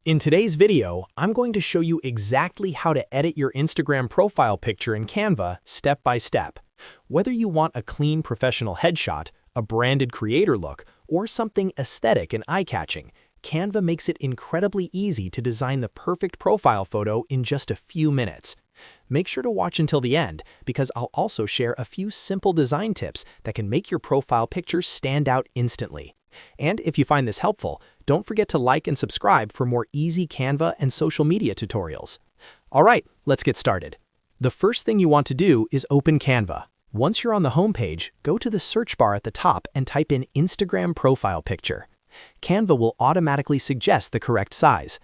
In today's video, I'm going to show you exactly how to edit your Instagram profile picture in Canva step by step. Whether you want a clean professional headshot, a branded creator look, or something aesthetic and eye-catching, Canva makes it incredibly easy to design the perfect profile photo in just a few minutes. Make sure to watch until the end because I'll also share a few simple design tips that can make your profile picture stand out instantly. And if you find this helpful, don't forget to like and subscribe for more easy Canva and social media tutorials. All right, let's get started. The first thing you want to do is open Canva. Once you're on the home page, go to the search bar at the top and type in Instagram profile picture. Canva will automatically suggest the correct size.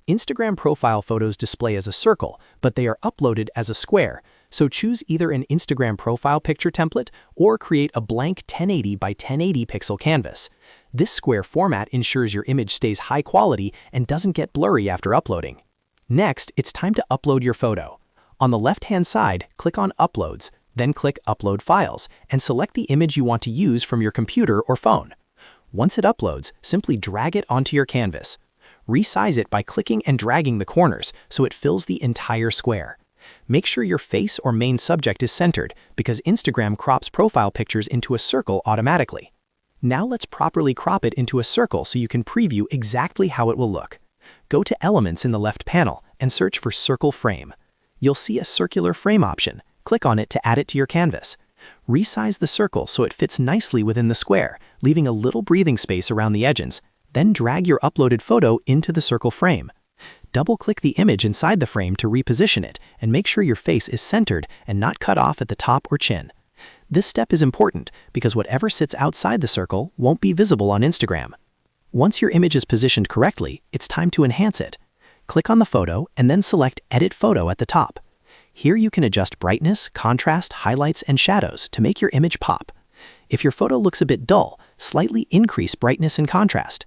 Instagram profile photos display as a circle, but they are uploaded as a square, so choose either an Instagram profile picture template or create a blank 1080 by 1080 pixel canvas. This square format ensures your image stays high quality and doesn't get blurry after uploading. Next, it's time to upload your photo. On the left-hand side, click on Uploads, then click Upload Files, and select the image you want to use from your computer or phone. Once it uploads, simply drag it onto your canvas. Resize it by clicking and dragging the corners so it fills the entire square. Make sure your face or main subject is centered because Instagram crops profile pictures into a circle automatically. Now let's properly crop it into a circle so you can preview exactly how it will look. Go to Elements in the left panel and search for Circle Frame. You'll see a circular frame option. Click on it to add it to your canvas. Resize the circle so it fits nicely within the square, leaving a little breathing space around the edges. Then drag your uploaded photo into the circle frame. Double-click the image inside the frame to reposition it and make sure your face is centered and not cut off at the top or chin. This step is important because whatever sits outside the circle won't be visible on Instagram. Once your image is positioned correctly, it's time to enhance it. Click on the photo and then select Edit Photo at the top. Here you can adjust brightness, contrast, highlights, and shadows to make your image pop. If your photo looks a bit dull, slightly increase brightness and contrast.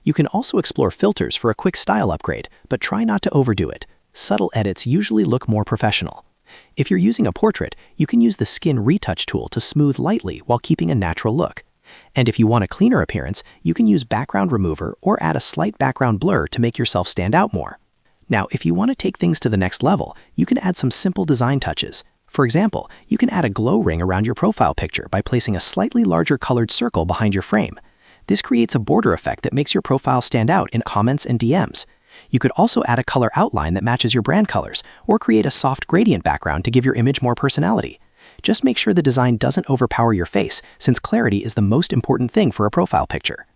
You can also explore filters for a quick style upgrade, but try not to overdo it. Subtle edits usually look more professional. If you're using a portrait, you can use the Skin Retouch tool to smooth lightly while keeping a natural look. And if you want a cleaner appearance, you can use Background Remover or add a slight background blur to make yourself stand out more. Now, if you want to take things to the next level, you can add some simple design touches. For example, you can add a glow ring around your profile picture by placing a slightly larger colored circle behind your frame. This creates a border effect that makes your profile stand out in comments and DMs. You could also add a color outline that matches your brand colors, or create a soft gradient background to give your image more personality. Just make sure the design doesn't overpower your face, since clarity is the most important thing for a profile picture.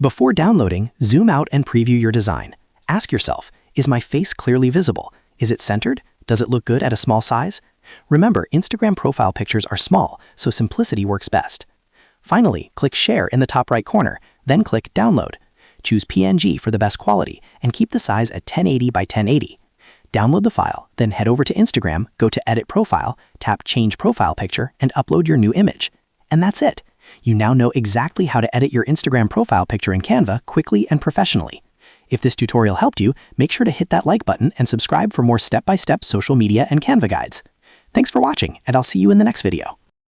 Before downloading, zoom out and preview your design. Ask yourself, is my face clearly visible? Is it centered? Does it look good at a small size? Remember, Instagram profile pictures are small, so simplicity works best. Finally, click Share in the top right corner, then click Download. Choose PNG for the best quality and keep the size at 1080 by 1080. Download the file, then head over to Instagram, go to Edit Profile, tap Change Profile Picture, and upload your new image. And that's it. You now know exactly how to edit your Instagram profile picture in Canva quickly and professionally. If this tutorial helped you, make sure to hit that like button and subscribe for more step-by-step social media and Canva guides. Thanks for watching, and I'll see you in the next video.